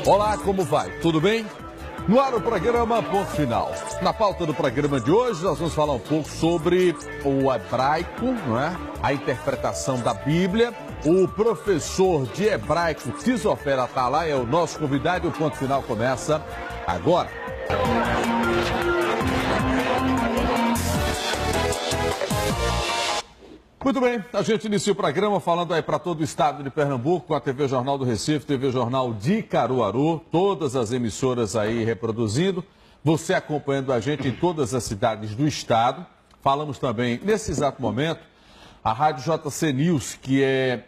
Olá, como vai? Tudo bem? No ar o programa Ponto Final. Na pauta do programa de hoje nós vamos falar um pouco sobre o hebraico, não é? A interpretação da Bíblia. O professor de hebraico Tizofer Atalai é o nosso convidado e o Ponto Final começa agora. Muito bem, a gente inicia o programa falando aí para todo o estado de Pernambuco, com a TV Jornal do Recife, TV Jornal de Caruaru, todas as emissoras aí reproduzindo, você acompanhando a gente em todas as cidades do estado. Falamos também, nesse exato momento, a Rádio JC News, que é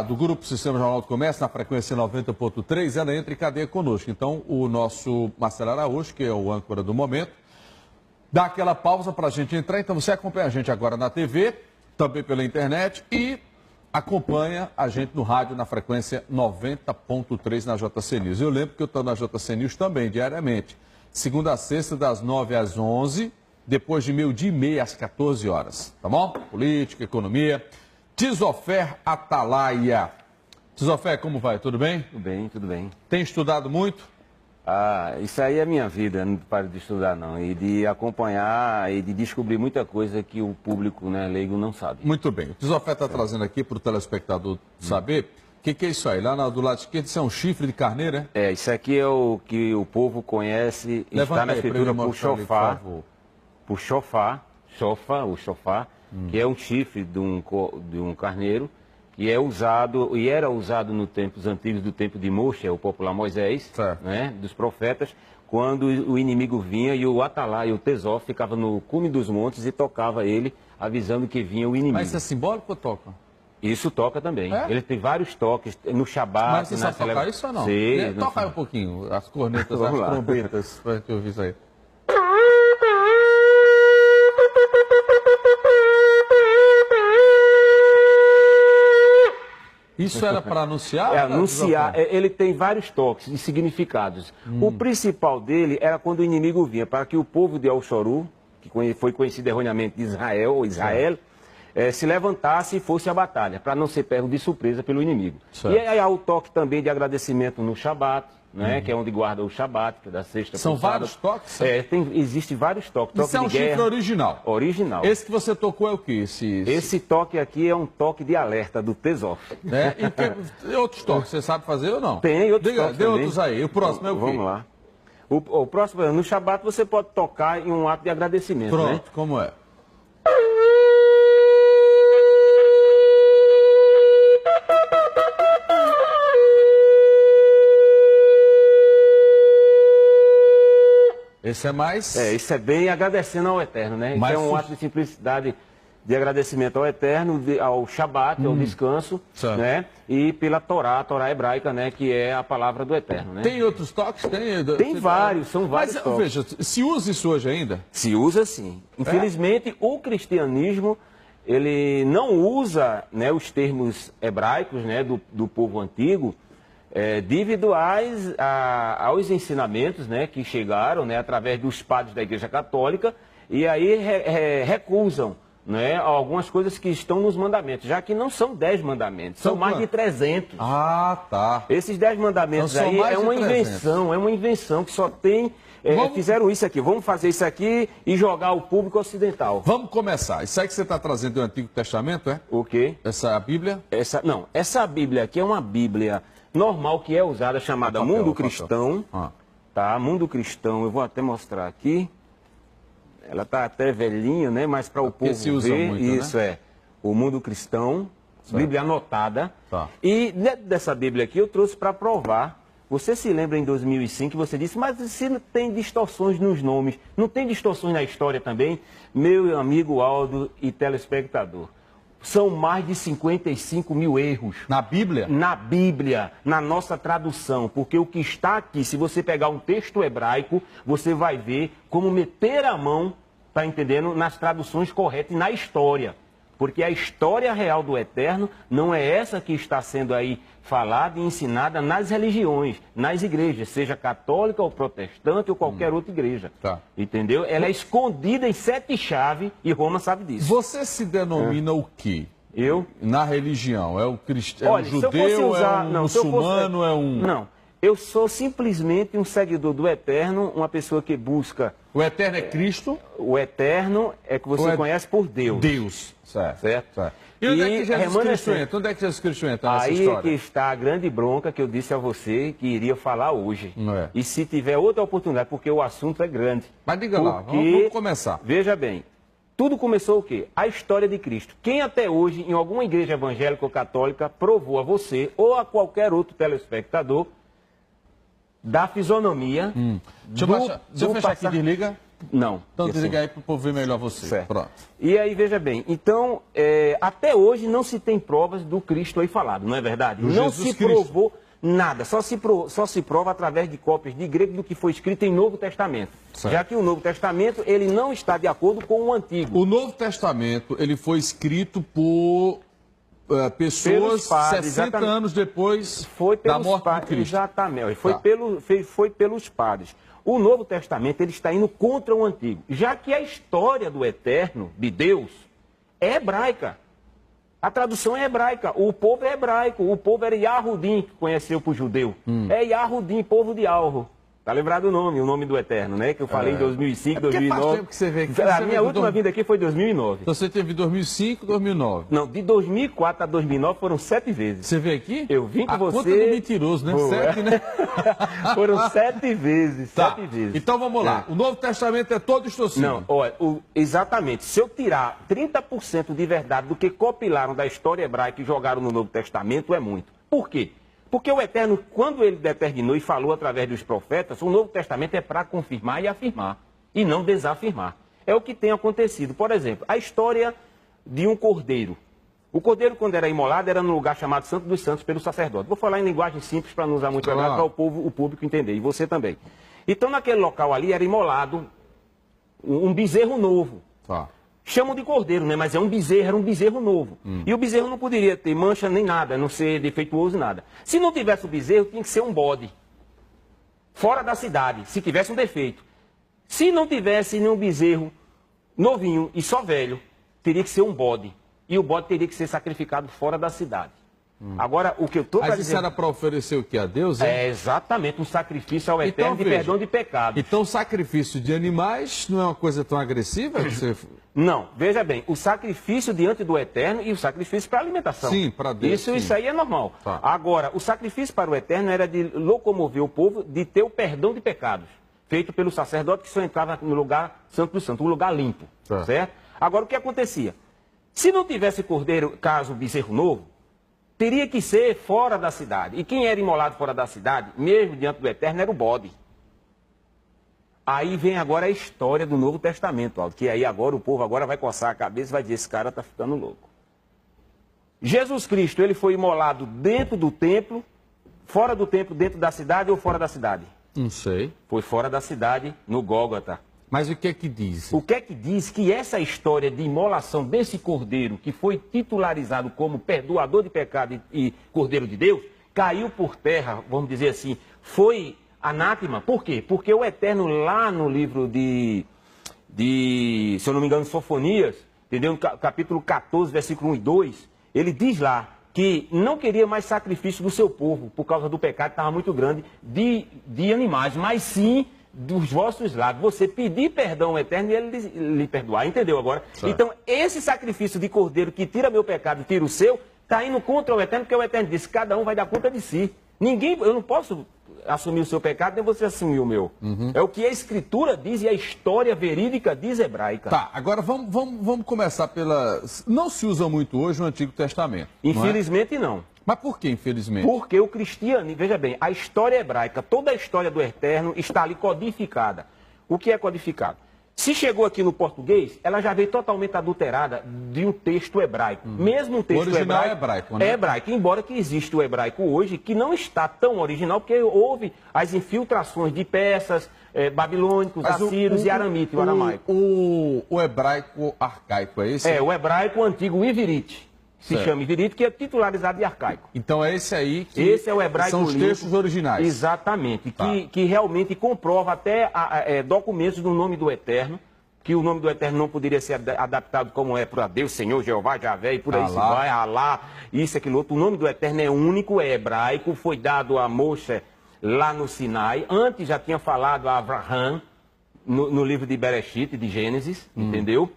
do Grupo Sistema Jornal do Comércio, na frequência 90.3, ela entra em cadeia conosco. Então, o nosso Marcelo Araújo, que é o âncora do momento, dá aquela pausa para a gente entrar. Então, você acompanha a gente agora na TV, também pela internet, e acompanha a gente no rádio na frequência 90.3 na JC News. Eu lembro que eu estou na JC News também, diariamente, segunda a sexta, das 9 às 11, depois de meio-dia e meia às 14 horas, tá bom? Política, economia. Tizofer Atalaia. Tizofer, como vai? Tudo bem? Tudo bem, tudo bem. Tem estudado muito? Ah, isso aí é minha vida, não paro de estudar não, e de acompanhar e de descobrir muita coisa que o público, né, leigo não sabe. Muito bem, o Tizofer está trazendo aqui para o telespectador saber o que é isso aí, lá do lado esquerdo, isso é um chifre de carneiro, é? É, isso aqui é o que o povo conhece, está na escritura por chofar, o chofar, que é um chifre de um carneiro, que é usado, e era usado nos tempos antigos do tempo de Moshe, o popular Moisés, né, dos profetas, quando o inimigo vinha e o Atalai, o Tesof, ficava no cume dos montes e tocava ele, avisando que vinha o inimigo. Mas isso é simbólico ou toca? Isso toca também. É? Ele tem vários toques no Shabat. Mas você sabe tocar isso ou não? Sei. Toca aí um pouquinho, as cornetas, as trombetas, para que eu vi isso aí. Isso era para anunciar? É anunciar. Ele tem vários toques e significados. O principal dele era quando o inimigo vinha, para que o povo de El-Shoru, que foi conhecido erroneamente de Israel, ou Israel, se levantasse e fosse à batalha, para não ser pego de surpresa pelo inimigo. Certo. E aí há o toque também de agradecimento no Shabat, né, que é onde guarda o Shabat, que é da sexta. São vários toques? Existem vários toques. Isso é um chifre original? Original. Esse que você tocou é o quê? Esse toque aqui é um toque de alerta do Tesof. Né? E outros toques, você sabe fazer ou não? Tem outros toques Dê também. outros aí. O próximo é o quê? Vamos lá. O próximo, no Shabat, você pode tocar em um ato de agradecimento. Pronto, né? como é? Esse é mais... Isso é bem agradecendo ao Eterno, né? Isso é um ato de simplicidade, de agradecimento ao Eterno, ao Shabat, ao descanso, né? E pela Torá, a Torá hebraica, né? Que é a palavra do Eterno, né? Tem outros toques? Tem vários, são vários Mas, toques. veja, se usa isso hoje ainda? Se usa sim. Infelizmente, o cristianismo, ele não usa, né, os termos hebraicos, né, do povo antigo, devido aos ensinamentos, né, que chegaram, né, através dos padres da Igreja Católica, e aí recusam, né, algumas coisas que estão nos mandamentos, já que não são 10 mandamentos, são mais de 300. Ah, tá. Esses 10 mandamentos então, aí é uma invenção que só tem... Fizeram isso aqui, vamos fazer isso aqui e jogar ao público ocidental. Vamos começar. Isso aí que você está trazendo do Antigo Testamento, é? O quê? Essa Bíblia? Essa Bíblia aqui é uma Bíblia normal que é usada, chamada Mundo Cristão. Tá, Mundo Cristão, eu vou até mostrar aqui. Ela tá até velhinha, né? Mas para o povo se usa ver, muito, isso né? O Mundo Cristão, Bíblia anotada. Tá. E dentro dessa Bíblia aqui eu trouxe para provar. Você se lembra em 2005 que você disse, mas se não tem distorções nos nomes, não tem distorções na história também? Meu amigo Aldo e telespectador, são mais de 55 mil erros. Na Bíblia? Na Bíblia, na nossa tradução, porque o que está aqui, se você pegar um texto hebraico, você vai ver como meter a mão, tá entendendo, nas traduções corretas e na história. Porque a história real do Eterno não é essa que está sendo aí falada e ensinada nas religiões, nas igrejas, seja católica ou protestante ou qualquer outra igreja. Tá. Entendeu? Ela é escondida em 7 chaves e Roma sabe disso. Você se denomina o quê? Eu? Na religião? É o cristão? Olha, é um judeu? usar, é um muçulmano? É um... Não. Eu sou simplesmente um seguidor do Eterno, uma pessoa que busca... O Eterno é Cristo? O Eterno é que você conhece por Deus. Deus. Certo. Certo? E onde é que Jesus Cristo entra? Onde é que Jesus Cristo entra nessa Aí história? é que está a grande bronca que eu disse a você que iria falar hoje. Não é. E se tiver outra oportunidade, porque o assunto é grande. Mas diga lá, vamos começar. Veja bem, tudo começou o quê? A história de Cristo. Quem até hoje, em alguma igreja evangélica ou católica, provou a você ou a qualquer outro telespectador da fisionomia... Deixa eu fechar aqui, desliga. Não. Então desliga aí para o povo ver melhor você. Certo. Pronto. E aí, veja bem, então, até hoje não se tem provas do Cristo aí falado, não é verdade? Não Jesus se Cristo. provou nada, só se prova através de cópias de grego do que foi escrito em Novo Testamento. Certo. Já que o Novo Testamento, ele não está de acordo com o Antigo. O Novo Testamento, ele foi escrito por pessoas Pelos padres, 60 exatamente. anos depois Foi da pelos morte de padres, Cristo. exatamente, foi, Tá. foi pelos padres. O Novo Testamento, ele está indo contra o Antigo, já que a história do Eterno, de Deus, é hebraica. A tradução é hebraica, o povo é hebraico, o povo era Yahudim, que conheceu para o judeu. É Yahudim, povo de Alro. Tá lembrado o nome do Eterno, né? Que eu falei em 2005, porque 2009. faz tempo que você vê aqui. A Você minha vê última vinda aqui foi em 2009. Então você teve 2005, 2009. Não, de 2004 a 2009 foram 7 vezes. Você veio aqui? Eu vim com a você... conta do mentiroso, né? Boa. 7, né? Foram 7 vezes, Tá. 7 vezes. Então vamos lá. O Novo Testamento é todo distorcido. Não, olha, exatamente. Se eu tirar 30% de verdade do que compilaram da história hebraica e jogaram no Novo Testamento, é muito. Por quê? Porque o Eterno, quando ele determinou e falou através dos profetas, o Novo Testamento é para confirmar e afirmar, e não desafirmar. É o que tem acontecido. Por exemplo, a história de um cordeiro. O cordeiro, quando era imolado, era num lugar chamado Santo dos Santos pelo sacerdote. Vou falar em linguagem simples para não usar muito Claro. para o público entender, e você também. Então, naquele local ali, era imolado um bezerro novo. Tá. Chamam de cordeiro, né? Mas é um bezerro, era um bezerro novo. E o bezerro não poderia ter mancha nem nada, não ser defeituoso nada. Se não tivesse o bezerro, tinha que ser um bode. Fora da cidade, se tivesse um defeito. Se não tivesse nenhum bezerro novinho e só velho, teria que ser um bode. E o bode teria que ser sacrificado fora da cidade. Agora, o que eu estou para Mas isso dizer... era para oferecer o que a Deus? É exatamente um sacrifício ao Eterno de veja. perdão de pecados. Então o sacrifício de animais não é uma coisa tão agressiva? Você... Não, veja bem, o sacrifício diante do Eterno e o sacrifício para alimentação. Sim, para Deus. Isso aí é normal. Tá. Agora, o sacrifício para o Eterno era de locomover o povo, de ter o perdão de pecados, feito pelo sacerdote que só entrava no lugar santo do santo, um lugar limpo, Tá. certo? Agora, o que acontecia? Se não tivesse cordeiro, caso bezerro novo, teria que ser fora da cidade. E quem era imolado fora da cidade, mesmo diante do Eterno, era o bode. Aí vem agora a história do Novo Testamento, ó, que aí agora o povo agora vai coçar a cabeça e vai dizer, esse cara está ficando louco. Jesus Cristo, ele foi imolado dentro do templo, fora do templo, dentro da cidade ou fora da cidade? Não sei. Foi fora da cidade, no Gólgota. Mas o que é que diz? O que é que diz que essa história de imolação desse cordeiro, que foi titularizado como perdoador de pecado e cordeiro de Deus, caiu por terra, vamos dizer assim, foi anátema. Por quê? Porque o Eterno lá no livro de se eu não me engano, Sofonias, entendeu? No capítulo 14, versículo 1 e 2, ele diz lá que não queria mais sacrifício do seu povo, por causa do pecado que estava muito grande, de animais, mas sim dos vossos lábios. Você pedir perdão ao Eterno e ele lhe perdoar. Entendeu agora? Certo. Então, esse sacrifício de cordeiro que tira meu pecado e tira o seu, está indo contra o Eterno, porque o Eterno disse, cada um vai dar conta de si. Eu não posso assumir o seu pecado, nem você assumir o meu. É o que a Escritura diz e a história verídica diz hebraica. Tá, agora vamos começar pela... Não se usa muito hoje o Antigo Testamento. não é? Infelizmente não. Mas por que, infelizmente? Porque o cristianismo, veja bem, a história hebraica, toda a história do Eterno está ali codificada. O que é codificado? Se chegou aqui no português, ela já veio totalmente adulterada de um texto hebraico. Mesmo um texto O original hebraico, é hebraico, né? é hebraico, embora que exista o hebraico hoje, que não está tão original, porque houve as infiltrações de peças babilônicos, Mas assírios e aramita, o aramaico. O hebraico arcaico é esse? É, o hebraico antigo, o ivirite. Se Certo. chama ivirite, que é titularizado de arcaico. Então é esse aí que Esse é o hebraico são os limpo. textos originais. Exatamente, Tá. que realmente comprova até documentos do nome do Eterno, que o nome do Eterno não poderia ser adaptado como é para Deus, Senhor, Jeová, Javé, e por aí se Alá. vai, Alá, isso, aquilo outro. O nome do Eterno é único, é hebraico, foi dado a Moshe lá no Sinai. Antes já tinha falado a Abraham no livro de Bereshit, de Gênesis, entendeu?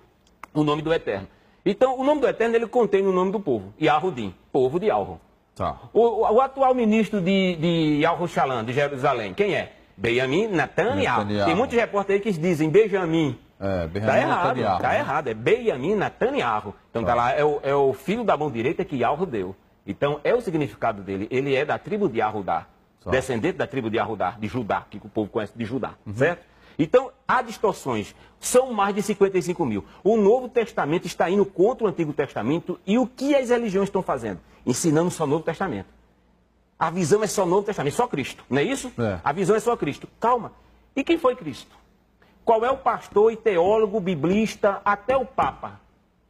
O nome do Eterno. Então, o nome do Eterno, ele contém o nome do povo, Yahudim, povo de Yahweh. Tá. O atual ministro de Yerushalayim, de Jerusalém, quem é? Benjamin Netanyahu. Tem muitos repórteres aí que dizem Benjamin. Tá errado, Netanyahu, tá errado. É Benjamin Netanyahu. Então tá lá, é o filho da mão direita que Yahweh deu. Então é o significado dele. Ele é da tribo de Yahudá, descendente da tribo de Yahudá, de Judá, que o povo conhece de Judá, certo? Então, há distorções. São mais de 55 mil. O Novo Testamento está indo contra o Antigo Testamento. E o que as religiões estão fazendo? Ensinando só o Novo Testamento. A visão é só o Novo Testamento, só Cristo, não é isso? A visão é só Cristo. Calma. E quem foi Cristo? Qual é o pastor e teólogo, biblista, até o Papa?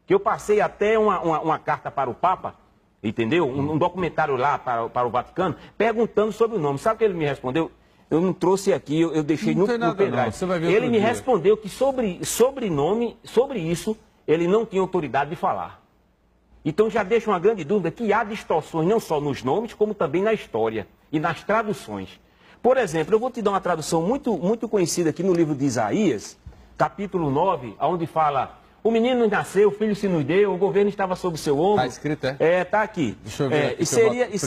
Que eu passei até uma carta para o Papa, entendeu? Um documentário lá para o Vaticano, perguntando sobre o nome. Sabe o que ele me respondeu? Eu não trouxe aqui, eu deixei no pendrive. Ele me respondeu que sobre nome, sobre isso, ele não tinha autoridade de falar. Então já deixa uma grande dúvida que há distorções não só nos nomes, como também na história e nas traduções. Por exemplo, eu vou te dar uma tradução muito conhecida aqui no livro de Isaías, capítulo 9, onde fala: o menino nos nasceu, o filho se nos deu, o governo estava sob o seu ombro. Está escrito, Está aqui. Deixa eu ver aqui,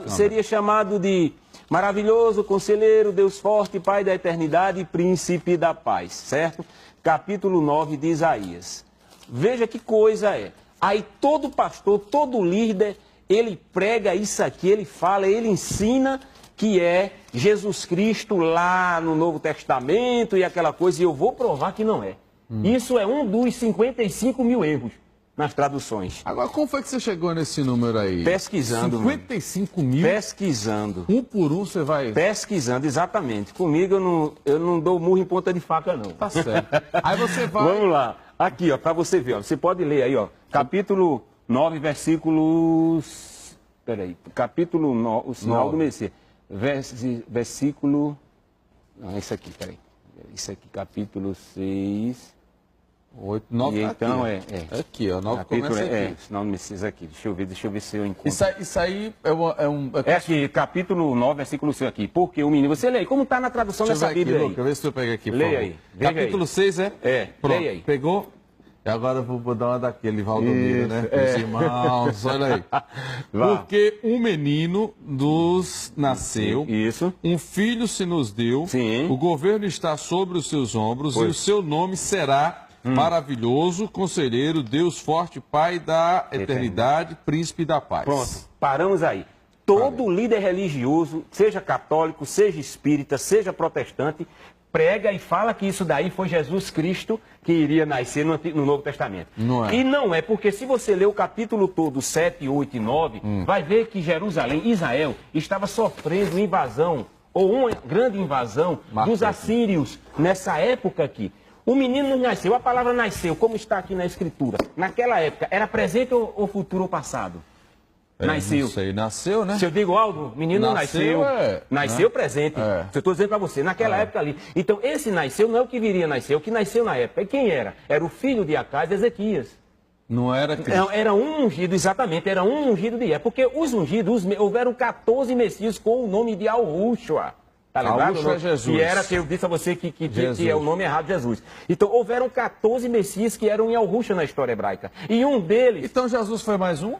seria chamado de maravilhoso, conselheiro, Deus forte, Pai da eternidade e príncipe da paz, certo? Capítulo 9 de Isaías. Veja que coisa é. Aí todo pastor, todo líder, ele prega isso aqui, ele fala, ele ensina que é Jesus Cristo lá no Novo Testamento e aquela coisa, e eu vou provar que não é. Isso é um dos 55 mil erros nas traduções. Agora, como foi que você chegou nesse número aí? Pesquisando. 55 mil? Pesquisando. Um por um você vai... Pesquisando, exatamente. Comigo eu não dou murro em ponta de faca, não. Tá certo. Aí você vai... Vamos lá. Aqui, ó, para você ver, ó. Você pode ler aí, ó. Capítulo 9, versículos... Peraí. Capítulo 9, o sinal do Messias. Versículo... Não, isso aqui, peraí. Isso aqui, capítulo 6... 8, 9, e então aqui. Aqui, ó, 9 começa aqui. Não precisa aqui. Deixa eu ver se eu encontro. Isso aí é aqui, capítulo 9, versículo 6 aqui. Porque o menino, você lê aí, como está na tradução dessa Bíblia aí? Deixa eu ver se eu pego aqui, Leia aí. Capítulo 6, Pronto, leia aí. Pegou? E agora eu vou dar uma daquele, Valdomiro, né? Os irmãos, olha aí. Porque um menino nos nasceu, um filho se nos deu, o governo está sobre os seus ombros e o seu nome será... maravilhoso, conselheiro, Deus forte, Pai da eternidade, príncipe da paz. Pronto, paramos aí. Todo líder religioso, seja católico, seja espírita, seja protestante, prega e fala que isso daí foi Jesus Cristo que iria nascer no Novo Testamento. Não é. E não é, porque se você ler o capítulo todo, 7, 8 e 9, vai ver que Jerusalém, Israel, estava sofrendo invasão, ou uma grande invasão dos assírios nessa época aqui. O menino nasceu, a palavra nasceu, como está aqui na Escritura. Naquela época, era presente ou futuro ou passado? Nasceu. Não sei, nasceu, né? Se eu digo, Aldo, menino nasceu, nasceu presente. Eu estou dizendo para você, naquela época ali. Então, esse nasceu não é o que viria a nascer, é o que nasceu na época. E quem era? Era o filho de Acaz e Ezequias. Não era Cristo. Era um ungido, exatamente, era um ungido de época. Porque os ungidos, houveram 14 messias com o nome de Yahushua. Tá lembrado? É Jesus. Que era, que eu disse a você que é o nome errado, Jesus. Então, houveram 14 messias que eram Yahushua na história hebraica. E um deles... Então, Jesus foi mais um?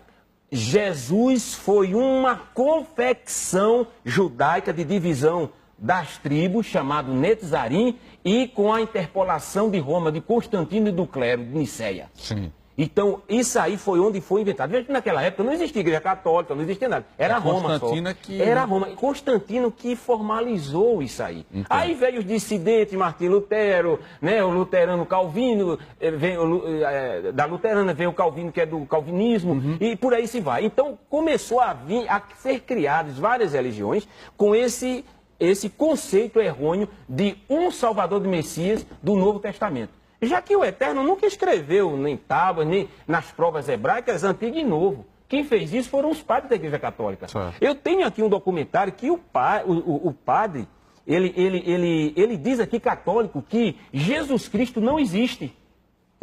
Jesus foi uma confecção judaica de divisão das tribos, chamado Netzarim, e com a interpolação de Roma, de Constantino e do clero de Niceia. Sim. Então, isso aí foi onde foi inventado. Veja que naquela época não existia igreja católica, não existia nada. Era Roma só. Era Roma. Constantino que formalizou isso aí. Então. Aí veio os dissidentes, Martim Lutero, né, o luterano Calvino, da luterana veio o Calvino, que é do calvinismo, e por aí se vai. Então, começou a ser criadas várias religiões com esse conceito errôneo de um Salvador de Messias do Novo Testamento. Já que o Eterno nunca escreveu nem tábuas, nem nas provas hebraicas, Antigo e Novo. Quem fez isso foram os padres da Igreja Católica. Eu tenho aqui um documentário que o padre, ele diz aqui, católico, que Jesus Cristo não existe.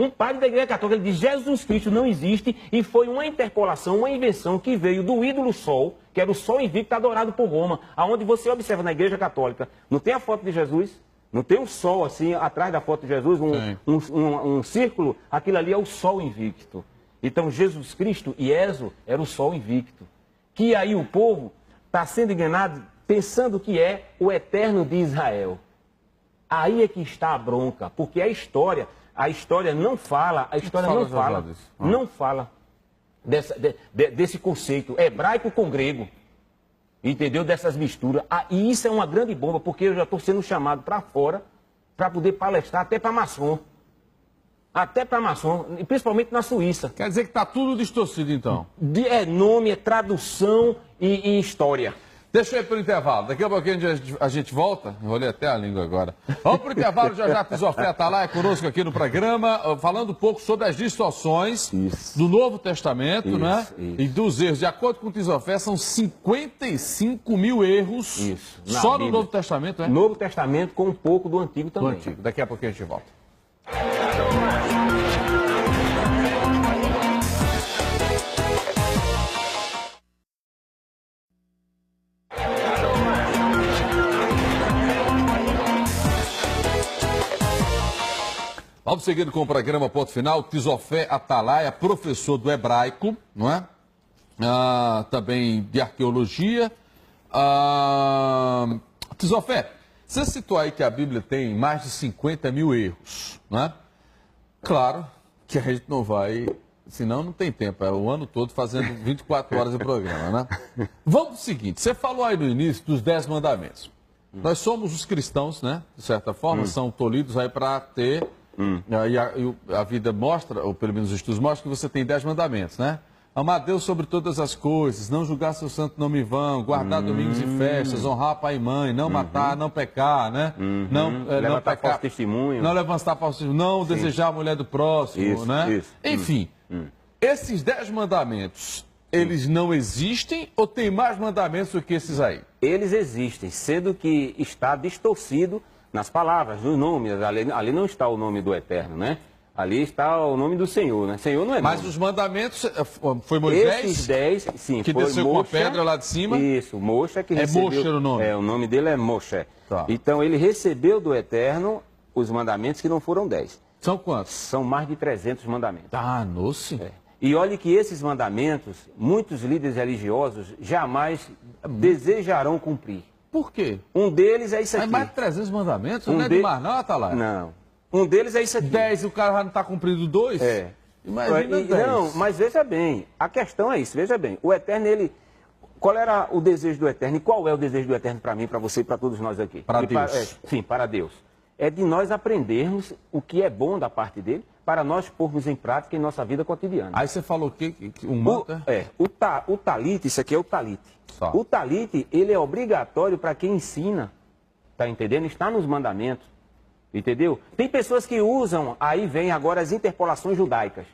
Um padre da Igreja Católica, ele diz, Jesus Cristo não existe e foi uma interpolação, uma invenção que veio do ídolo Sol, que era o Sol invicto adorado por Roma, aonde você observa na Igreja Católica, não tem a foto de Jesus, não tem um sol assim, atrás da foto de Jesus, um círculo, aquilo ali é o Sol invicto. Então Jesus Cristo, Ieso, era o Sol invicto. Que aí o povo está sendo enganado pensando que é o Eterno de Israel. Aí é que está a bronca, porque a história não fala, não fala desse conceito hebraico com grego, entendeu? Dessas misturas. E isso é uma grande bomba, porque eu já estou sendo chamado para fora para poder palestrar até para maçom. Até para maçom, principalmente na Suíça. Quer dizer que está tudo distorcido, então? É nome, é tradução e história. Deixa eu ir para o intervalo. Daqui a pouquinho a gente volta. Enrolei até a língua agora. Vamos para o intervalo. Já Tizofé está lá, é conosco aqui no programa, falando um pouco sobre as distorções do Novo Testamento, né? E dos erros. De acordo com o Tizofé, são 55 mil erros só no Novo Testamento, né? Novo Testamento com um pouco do Antigo também. Do Antigo. Daqui a pouquinho a gente volta. Vamos seguindo com o programa Ponto Final. Tizofé Atalaia, professor do hebraico, não é? Também de arqueologia. Tizofé, você citou aí que a Bíblia tem mais de 50 mil erros, não é? Claro que a gente não vai, senão não tem tempo, é o ano todo fazendo 24 horas de programa, né? Vamos ao seguinte, você falou aí no início dos 10 mandamentos. Nós somos os cristãos, né? De certa forma, são tolhidos aí para ter... E a vida mostra, ou pelo menos os estudos mostram, que você tem 10 mandamentos, né? Amar a Deus sobre todas as coisas, não julgar seu santo nome em vão, guardar domingos e festas, honrar pai e mãe, não matar, não pecar, né? Não levantar falso testemunho. Não levantar falso testemunho, não desejar a mulher do próximo, né? Enfim, esses 10 mandamentos, eles não existem ou tem mais mandamentos do que esses aí? Eles existem, sendo que está distorcido nas palavras, nos nomes. Ali não está o nome do Eterno, né? Ali está o nome do Senhor, né? Senhor não é nome. Mas os mandamentos, foi Moisés? Esses 10, sim. Que desceu com a pedra lá de cima? Isso, Moshe que recebeu. Moshe o nome? O nome dele é Moshe. Tá. Então ele recebeu do Eterno os mandamentos que não foram 10. São quantos? São mais de 300 mandamentos. Nossa. E olhe que esses mandamentos, muitos líderes religiosos jamais desejarão cumprir. Por quê? Um deles é isso aqui. É mais de 300 mandamentos? Não é demais não, Atalaia? Não. Um deles é isso aqui. 10 e o cara já não está cumprindo 2? Imagina 10. Não, mas veja bem, a questão é isso, veja bem. O Eterno, ele... Qual era o desejo do Eterno e qual é o desejo do Eterno para mim, para você e para todos nós aqui? Para Deus. Sim, para Deus. É de nós aprendermos o que é bom da parte dele, para nós pormos em prática em nossa vida cotidiana. Aí você falou que um manto o talite, isso aqui é o talite. Tá. O talite, ele é obrigatório para quem ensina, tá entendendo? Está nos mandamentos, entendeu? Tem pessoas que usam, aí vem agora as interpolações judaicas.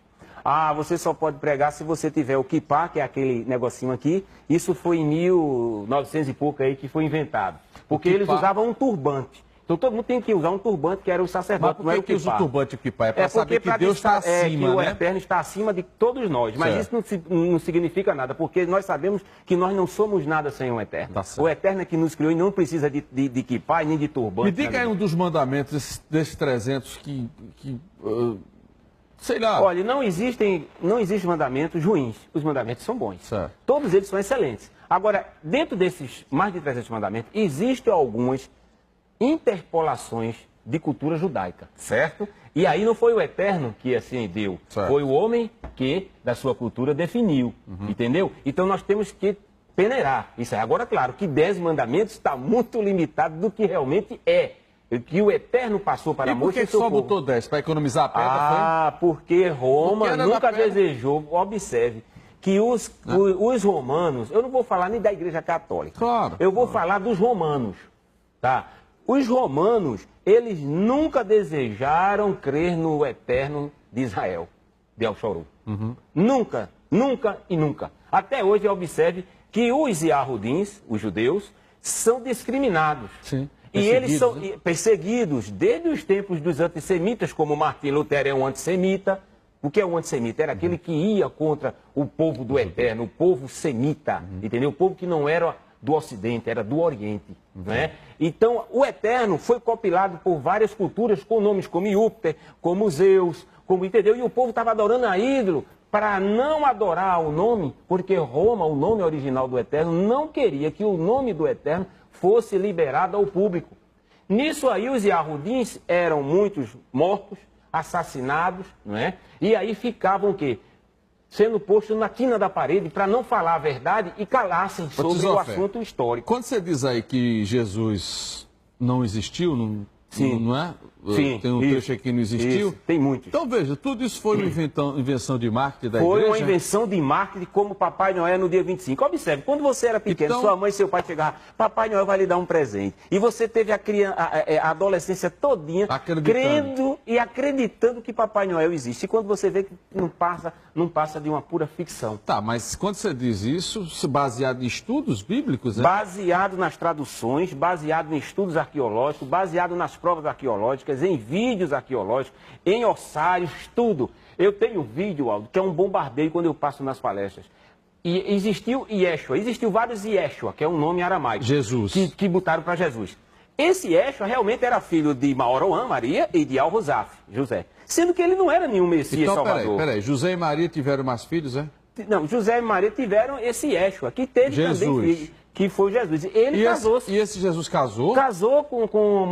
Você só pode pregar se você tiver o kippah, que é aquele negocinho aqui. Isso foi em 1900 e pouco aí que foi inventado. Porque eles usavam um turbante. Então todo mundo tem que usar um turbante, que era o sacerdote. Mas por que usa o turbante e o kippah? É para saber que Deus está acima, que o Eterno está acima de todos nós. Mas isso não significa nada, porque nós sabemos que nós não somos nada sem o Eterno. O Eterno é que nos criou e não precisa de kippah nem de turbante. Me diga aí um dos mandamentos desses 300 sei lá. Olha, não existem mandamentos ruins. Os mandamentos são bons. Certo. Todos eles são excelentes. Agora, dentro desses mais de 300 mandamentos, existem algumas interpolações de cultura judaica, certo? E aí não foi o Eterno que assim deu, foi o homem que da sua cultura definiu, entendeu? Então nós temos que peneirar isso aí. Agora, claro, que 10 mandamentos está muito limitado do que realmente é. Que o Eterno passou para Moisés. E por que só botou 10? Para economizar a pedra? Porque Roma nunca desejou, observe, que os romanos, eu não vou falar nem da Igreja Católica, eu vou falar dos romanos, tá? Os romanos, eles nunca desejaram crer no Eterno de Israel, de El-Shorú. Nunca, nunca e nunca. Até hoje, observe que os Yahudins, os judeus, são discriminados. Sim. E eles são perseguidos desde os tempos dos antissemitas, como Martim Lutero é um antissemita. O que é um antissemita? Era aquele que ia contra o povo do Eterno, o povo semita, entendeu? O povo que não era do Ocidente, era do Oriente. Né? Então, o Eterno foi compilado por várias culturas com nomes como Júpiter, como Zeus, entendeu? E o povo estava adorando a ídolo para não adorar o nome, porque Roma, o nome original do Eterno, não queria que o nome do Eterno fosse liberado ao público. Nisso aí, os Yahudins eram muitos mortos, assassinados, não é? E aí ficavam o quê? Sendo postos na quina da parede para não falar a verdade e calassem sobre o assunto histórico. Quando você diz aí que Jesus não existiu, não é? Sim, tem um trecho aqui que não existiu. Isso, tem muitos. Então veja, tudo isso foi uma invenção de marketing da igreja? Foi uma invenção de marketing como Papai Noel no dia 25. Observe, quando você era pequeno, então, sua mãe e seu pai chegavam, Papai Noel vai lhe dar um presente. E você teve a adolescência todinha crendo e acreditando que Papai Noel existe. E quando você vê que não passa de uma pura ficção. Tá, mas quando você diz isso, baseado em estudos bíblicos? Baseado nas traduções, baseado em estudos arqueológicos, baseado nas provas arqueológicas, em vídeos arqueológicos, em ossários, tudo. Eu tenho um vídeo, Aldo, que é um bombardeio quando eu passo nas palestras. E existiu Yeshua, existiu vários Yeshua, que é um nome aramaico. Jesus. Que botaram para Jesus. Esse Yeshua realmente era filho de Maoroã, Maria, e de Al-Ruzaf, José. Sendo que ele não era nenhum Messias Salvador. Peraí, José e Maria tiveram mais filhos, é? Não, José e Maria tiveram esse Yeshua, que teve também filho, que foi Jesus. Ele casou-se. E esse Jesus casou? Casou com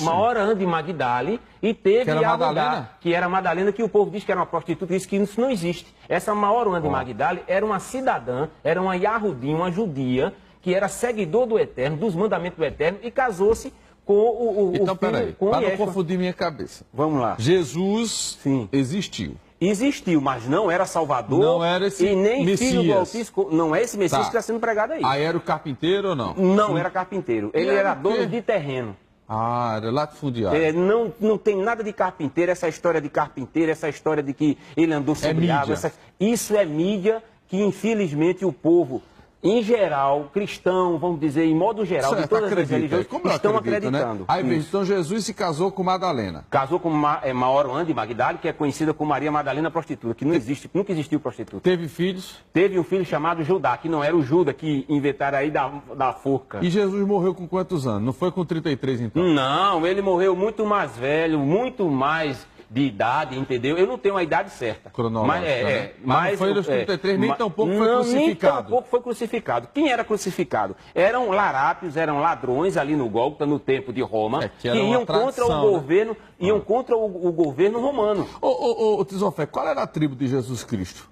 Maorã de Magdala e teve Madalena? Que era Madalena, que o povo diz que era uma prostituta, diz que isso não existe. Essa Maorã de Magdala era uma cidadã, era uma Yahudim, uma judia, que era seguidor do Eterno, dos mandamentos do Eterno, e casou-se com o Então, peraí, para não confundir minha cabeça. Vamos lá. Jesus existiu. Existiu, mas não era Salvador. Não era esse e nem Messias. Filho do Altíssimo. Não é esse Messias que está sendo pregado aí. Aí era o carpinteiro ou não? Não era carpinteiro. Ele era dono de terreno. Ah, era latifundiário. Não tem nada de carpinteiro, essa história de carpinteiro, essa história de que ele andou sobre água. Isso é mídia que, infelizmente, o povo, em geral, cristão, vamos dizer, em modo geral, de todas as religiões, estão acreditando. Né? Aí, então, Jesus se casou com Madalena. Casou com Maorã de Magdala, que é conhecida como Maria Madalena prostituta, que não existe, nunca existiu prostituta. Teve filhos? Teve um filho chamado Judá, que não era o Judas que inventaram aí da forca. E Jesus morreu com quantos anos? Não foi com 33, então? Não, ele morreu muito mais velho, muito mais de idade, entendeu? Eu não tenho a idade certa. Cronológica, mas não foi dos 33, nem tampouco foi crucificado. Nem tampouco foi crucificado. Quem era crucificado? Eram larápios, eram ladrões ali no Gólgota, no tempo de Roma, que iam contra o governo, contra o governo romano. Ô, Tesofé, qual era a tribo de Jesus Cristo?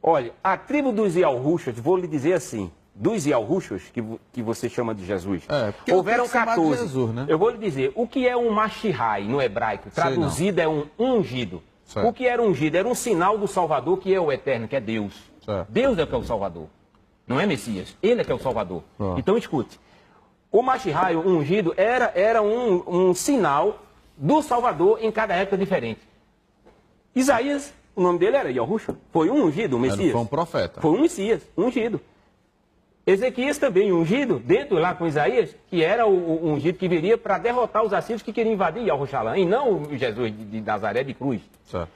Olha, a tribo dos Yalruxas, vou lhe dizer assim, dos Yalruxos, que você chama de Jesus, houveram 14. Jesus, né? Eu vou lhe dizer, o que é um Mashihai no hebraico? Traduzido é um ungido. Certo. O que era ungido? Era um sinal do Salvador, que é o Eterno, que é Deus. Certo. Deus é o que é o Salvador, não é Messias. Ele é que é o Salvador. Então, escute. O Mashihai, o ungido, era um sinal do Salvador em cada época diferente. Isaías, o nome dele era Yahushua, foi um ungido, um Messias. Foi um profeta. Foi um Messias, ungido. Ezequias também ungido, dentro lá com Isaías, que era o ungido que viria para derrotar os assírios que queriam invadir Yahushua, e não o Jesus de Nazaré de cruz. Certo.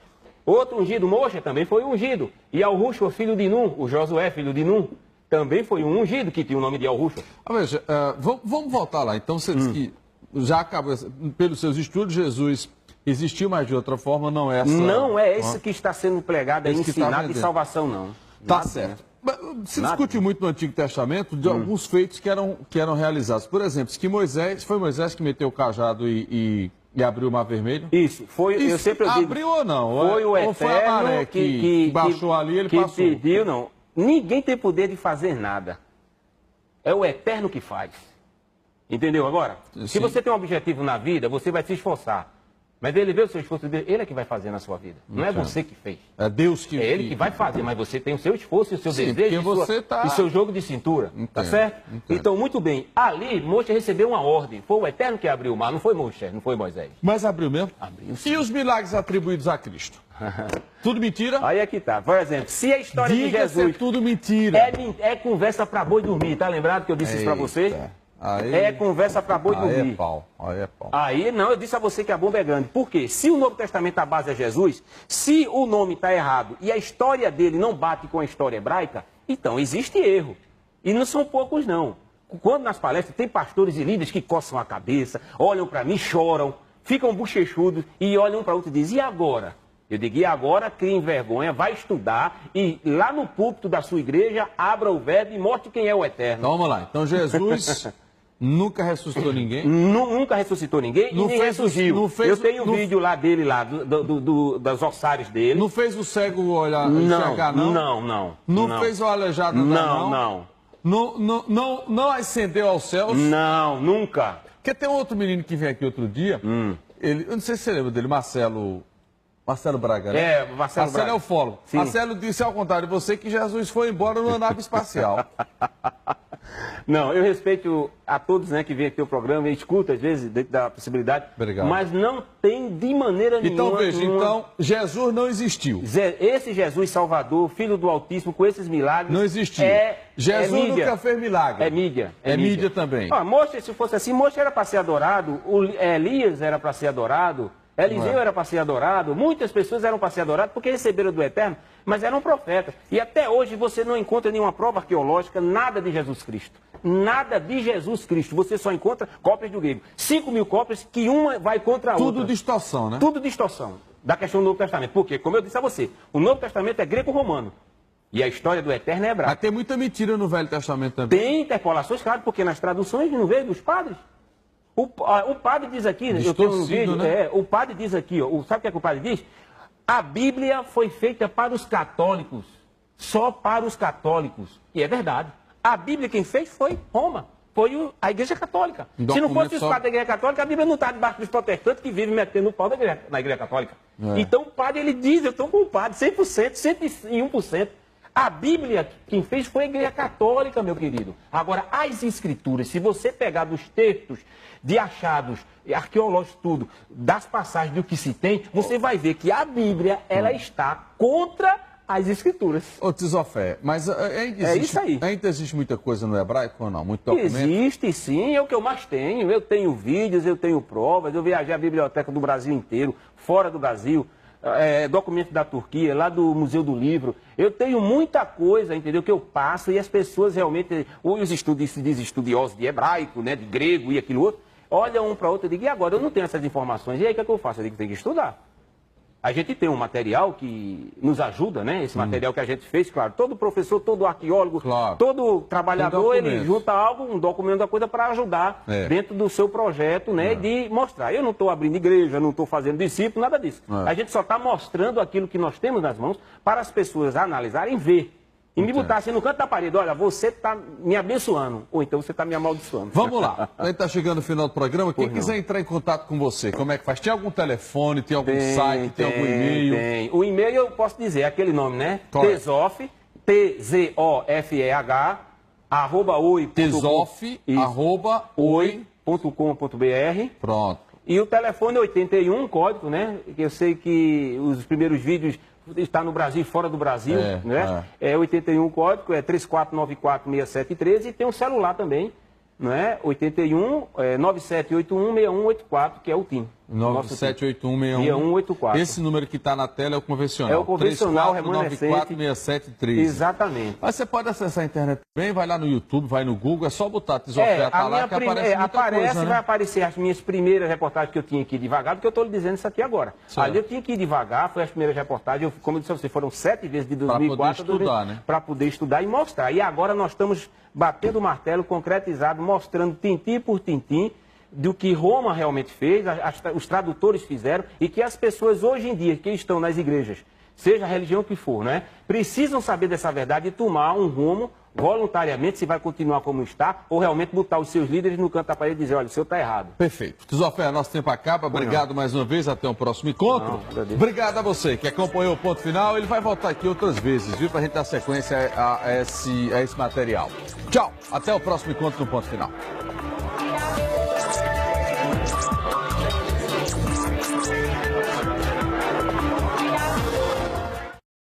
Outro ungido, Moxa, também foi ungido. E Yahushua, filho de Nun, o Josué, filho de Nun, também foi um ungido que tinha o nome de Yahushua. Veja, vamos voltar lá. Então você diz que já acabou, pelos seus estudos, Jesus existiu, mas de outra forma não é essa... Não é esse que está sendo pregado, é ensinado de salvação, não. Tá certo. Se discute muito no Antigo Testamento de alguns feitos que eram realizados. Por exemplo, que foi Moisés que meteu o cajado e abriu o Mar Vermelho? Isso, foi, eu sempre digo... Abriu ou não? Foi o Eterno ou foi a maré que baixou ali e ele passou? Pediu, não. Ninguém tem poder de fazer nada. É o Eterno que faz. Entendeu agora? Sim. Se você tem um objetivo na vida, você vai se esforçar. Mas ele vê o seu esforço dele, ele é que vai fazer na sua vida. Não é você que fez. É Deus que... É ele que vai fazer, mas você tem o seu esforço e o seu desejo e seu jogo de cintura. Tá certo? Então, muito bem. Ali, Moisés recebeu uma ordem. Foi o Eterno que abriu o mar, não foi Moisés, não foi Moisés. Mas abriu mesmo? Abriu, sim. E os milagres atribuídos a Cristo? Tudo mentira? Aí é que tá. Por exemplo, se a história de Jesus... É tudo mentira. É conversa para boi dormir, tá lembrado que eu disse isso para você? É conversa para boi dormir. Aí é pau. Aí é pau. Aí, não, eu disse a você que a bomba é grande. Por quê? Se o Novo Testamento a base é Jesus, se o nome está errado e a história dele não bate com a história hebraica, então existe erro. E não são poucos, não. Quando nas palestras tem pastores e líderes que coçam a cabeça, olham para mim, choram, ficam bochechudos e olham um para o outro e dizem, e agora? Eu digo, e agora criem vergonha, vai estudar e lá no púlpito da sua igreja, abra o verbo e mostre quem é o Eterno. Então vamos lá. Então Jesus nunca ressuscitou ninguém? Nunca ressuscitou ninguém Não e nem fez o- ressurgiu. não fez Eu o- tenho um não- vídeo lá dele, lá, das ossários dele. Não fez o cego olhar, enxergar, não? Não. Não fez o aleijado andar, Não. Não ascendeu aos céus? Não, nunca. Porque tem outro menino que veio aqui outro dia, ele, eu não sei se você lembra dele, Marcelo Braga, né? É, Marcelo Braga. É ufólogo. Sim. Marcelo disse ao contrário de você que Jesus foi embora numa nave espacial. Não, eu respeito a todos, né, que vêm aqui ao programa e escutam, às vezes, dentro da possibilidade. Obrigado. Mas não tem de maneira Então nenhuma... veja, então Jesus não existiu. Esse Jesus Salvador, Filho do Altíssimo, com esses milagres... Não existiu. É Jesus mídia. nunca fez milagre. É mídia. É mídia também. Ó, Moisés, se fosse assim, Moisés era para ser adorado, Elias era para ser adorado, Eliseu era para ser adorado, muitas pessoas eram para ser adoradas porque receberam do Eterno, mas eram profetas. E até hoje você não encontra nenhuma prova arqueológica, nada de Jesus Cristo. Nada de Jesus Cristo. Você só encontra cópias do grego. 5.000 cópias que uma vai contra a outra. Tudo distorção, né? Tudo distorção da questão do Novo Testamento. Porque, como eu disse a você, o Novo Testamento é greco-romano. E a história do Eterno é hebraica. Mas tem muita mentira no Velho Testamento também. Tem interpolações, claro, porque nas traduções não veio dos padres. O padre diz aqui, eu tenho um Distorcido, vídeo, né? o padre diz aqui, ó, sabe o que é que o padre diz? A Bíblia foi feita para os católicos, só para os católicos. E é verdade. A Bíblia quem fez foi Roma, foi a Igreja Católica. Se não fosse os padres da Igreja Católica, a Bíblia não está debaixo dos protestantes que vivem metendo o pau na Igreja Católica. Então o padre, ele diz, eu estou com o padre, 100%, 101%. A Bíblia, quem fez foi a Igreja Católica, meu querido. Agora, as Escrituras, se você pegar dos textos de achados arqueológicos, tudo, das passagens do que se tem, você vai ver que a Bíblia, ela está contra as Escrituras. Ô, Tisofé, mas ainda existe, isso aí. Ainda existe muita coisa no hebraico ou não? Muito documento? Existe, sim, é o que eu mais tenho. Eu tenho vídeos, eu tenho provas, eu viajei a biblioteca do Brasil inteiro, fora do Brasil. Documento da Turquia, lá do Museu do Livro. Eu tenho muita coisa, entendeu, que eu passo e as pessoas realmente, os estudiosos de hebraico, né, de grego e aquilo outro, olham um para o outro e digam, e agora? Eu não tenho essas informações. E aí o que é que eu faço? Eu digo, tem que estudar. A gente tem um material que nos ajuda, né? Esse material que a gente fez, claro. Todo professor, todo arqueólogo, Claro. todo trabalhador, ele documento. junta algo, um documento da coisa para ajudar dentro do seu projeto, né? De mostrar. Eu não estou abrindo igreja, não estou fazendo discípulo, nada disso. A gente só está mostrando aquilo que nós temos nas mãos para as pessoas analisarem e ver. E me botar assim no canto da parede, olha, você está me abençoando, ou então você está me amaldiçoando. Vamos lá, a gente está chegando no final do programa. Quem quiser entrar em contato com você, como é que faz? Tem algum telefone, tem algum site, tem algum e-mail? Tem. O e-mail eu posso dizer, é aquele nome, né? Qual é? Tezof, T-Z-O-F-E-H, arroba oi. Tesof, arroba oi. oi.com.br. Pronto. E o telefone é 81, código, né? Que eu sei que os primeiros vídeos está no Brasil e fora do Brasil, né? É 81 código, é 34946713 e tem um celular também, né? 81 97816184, que é o TIM. 97816184. Esse número que está na tela é o convencional. É o convencional remanescente. 34946713. Exatamente. Mas você pode acessar a internet também, vai lá no YouTube, vai no Google, é só botar Tisofé a lá minha que aparece muita coisa, né? vai aparecer as minhas primeiras reportagens que eu tinha que ir devagar, porque eu estou lhe dizendo isso aqui agora. Certo. Ali eu tinha que ir devagar, foi as primeiras reportagens, como eu disse a você, foram 7 vezes de 2004 para poder estudar e mostrar. E agora nós estamos batendo o martelo, concretizado, mostrando tintim por tintim, do que Roma realmente fez, os tradutores fizeram, e que as pessoas hoje em dia que estão nas igrejas, seja a religião que for, né, precisam saber dessa verdade e tomar um rumo voluntariamente, se vai continuar como está, ou realmente botar os seus líderes no canto da parede e dizer, olha, o senhor está errado. Perfeito. Tisofé, nosso tempo acaba. Obrigado mais uma vez. Até o próximo encontro. Obrigado a você que acompanhou o Ponto Final. Ele vai voltar aqui outras vezes, viu? Para a gente dar sequência a esse material. Tchau. Até o próximo encontro no Ponto Final.